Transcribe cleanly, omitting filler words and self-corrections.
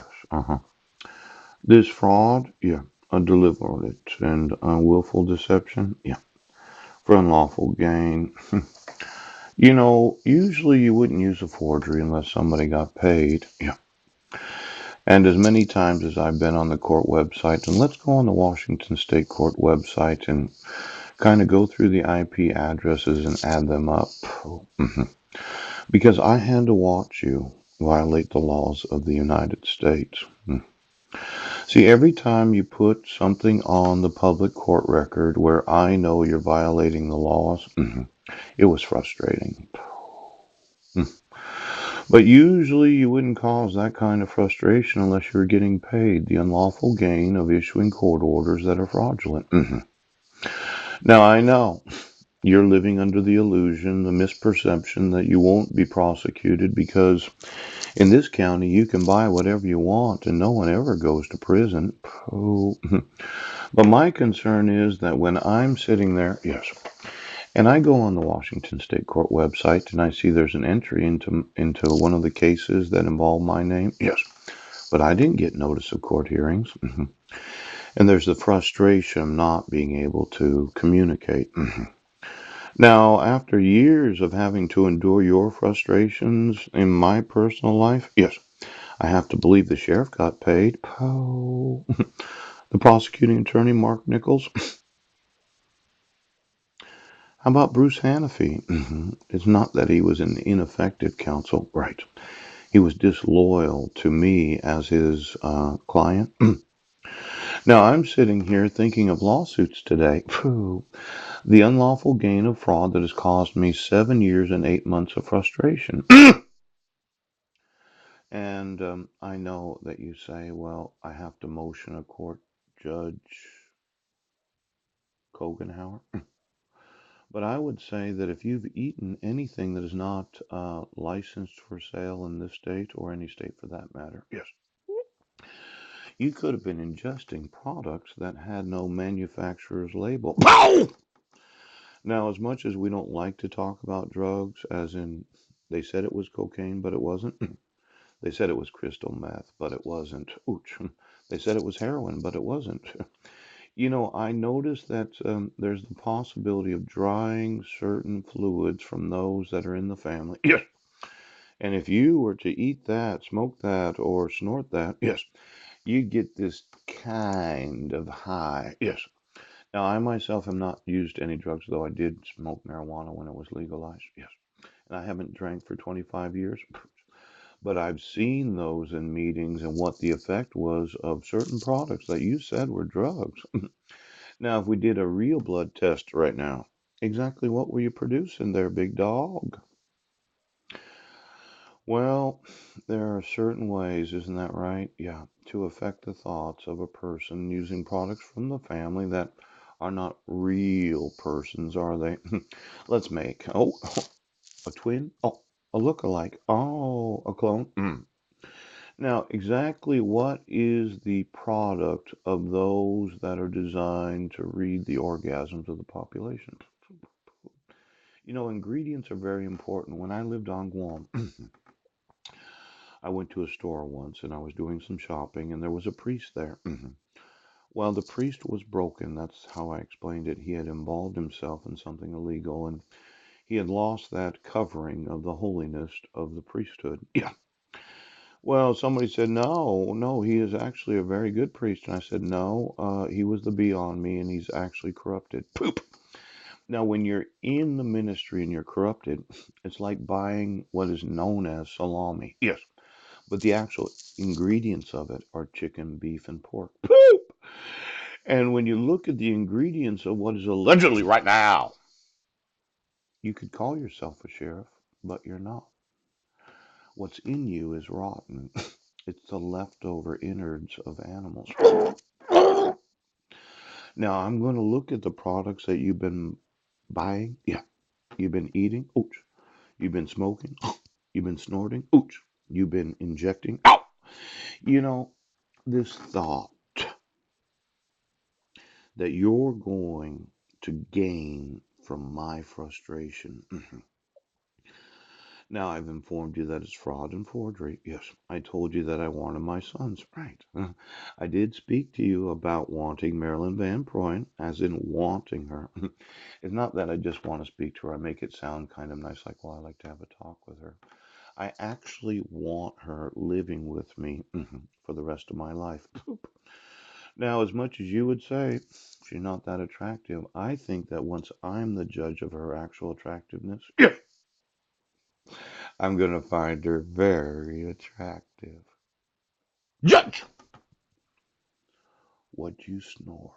Yes. Uh-huh. This fraud, yeah, a deliberate and willful deception, yeah, for unlawful gain. Usually you wouldn't use a forgery unless somebody got paid. Yeah. And as many times as I've been on the court website, and let's go on the Washington State Court website and kind of go through the IP addresses and add them up. Mhm. Because I had to watch you violate the laws of the United States. Mm. See, every time you put something on the public court record where I know you're violating the laws, it was frustrating. Mm. But usually you wouldn't cause that kind of frustration unless you were getting paid the unlawful gain of issuing court orders that are fraudulent. Now, I know you're living under the illusion, the misperception that you won't be prosecuted because in this county you can buy whatever you want and no one ever goes to prison. Oh. But my concern is that when I'm sitting there, yes, and I go on the Washington State Court website and I see there's an entry into one of the cases that involve my name, yes, but I didn't get notice of court hearings. And there's the frustration of not being able to communicate. Now, after years of having to endure your frustrations in my personal life, yes, I have to believe the sheriff got paid. Oh. The prosecuting attorney, Mark Nichols. How about Bruce Hanafy? It's not that he was an ineffective counsel, right? He was disloyal to me as his client. Now I'm sitting here thinking of lawsuits today. Phew. The unlawful gain of fraud that has caused me 7 years and 8 months of frustration. And I know that you say, well, I have to motion a court judge, Kogenhauer. But I would say that if you've eaten anything that is not licensed for sale in this state or any state for that matter, yes, you could have been ingesting products that had no manufacturer's label. Now, as much as we don't like to talk about drugs, as in they said it was cocaine, but it wasn't. They said it was crystal meth, but it wasn't. Ooch. They said it was heroin, but it wasn't. I noticed that there's the possibility of drying certain fluids from those that are in the family. Yes. And if you were to eat that, smoke that, or snort that, yes, you get this kind of high. Yes. Now, I myself have not used any drugs, though I did smoke marijuana when it was legalized. Yes. And I haven't drank for 25 years. But I've seen those in meetings and what the effect was of certain products that you said were drugs. Now, if we did a real blood test right now, exactly what were you producing there, big dog? Well, there are certain ways, isn't that right? Yeah, to affect the thoughts of a person using products from the family that are not real persons, are they? Let's make, a twin? Oh, a look-alike. Oh, a clone. Now, exactly what is the product of those that are designed to read the orgasms of the population? Ingredients are very important. When I lived on Guam, I went to a store once and I was doing some shopping and there was a priest there. Well, the priest was broken. That's how I explained it. He had involved himself in something illegal and he had lost that covering of the holiness of the priesthood. Yeah. Well, somebody said, no, no, he is actually a very good priest. And I said, no, he was the beyond me and he's actually corrupted. Poop. Now, when you're in the ministry and you're corrupted, it's like buying what is known as salami. Yes. But the actual ingredients of it are chicken, beef, and pork. Poop. And when you look at the ingredients of what is allegedly right now, you could call yourself a sheriff, but you're not. What's in you is rotten. It's the leftover innards of animals. Now, I'm going to look at the products that you've been buying. Yeah. You've been eating. Ouch. You've been smoking. You've been snorting. Ouch. You've been injecting. Ow. You know, this thought that you're going to gain from my frustration. Now I've informed you that it's fraud and forgery. Yes, I told you that I wanted my sons. Right. I did speak to you about wanting Marilyn Van Proyn, as in wanting her. It's not that I just want to speak to her. I make it sound kind of nice, like, well, I like to have a talk with her. I actually want her living with me for the rest of my life. Now, as much as you would say she's not that attractive, I think that once I'm the judge of her actual attractiveness, I'm going to find her very attractive. Judge! What you snort?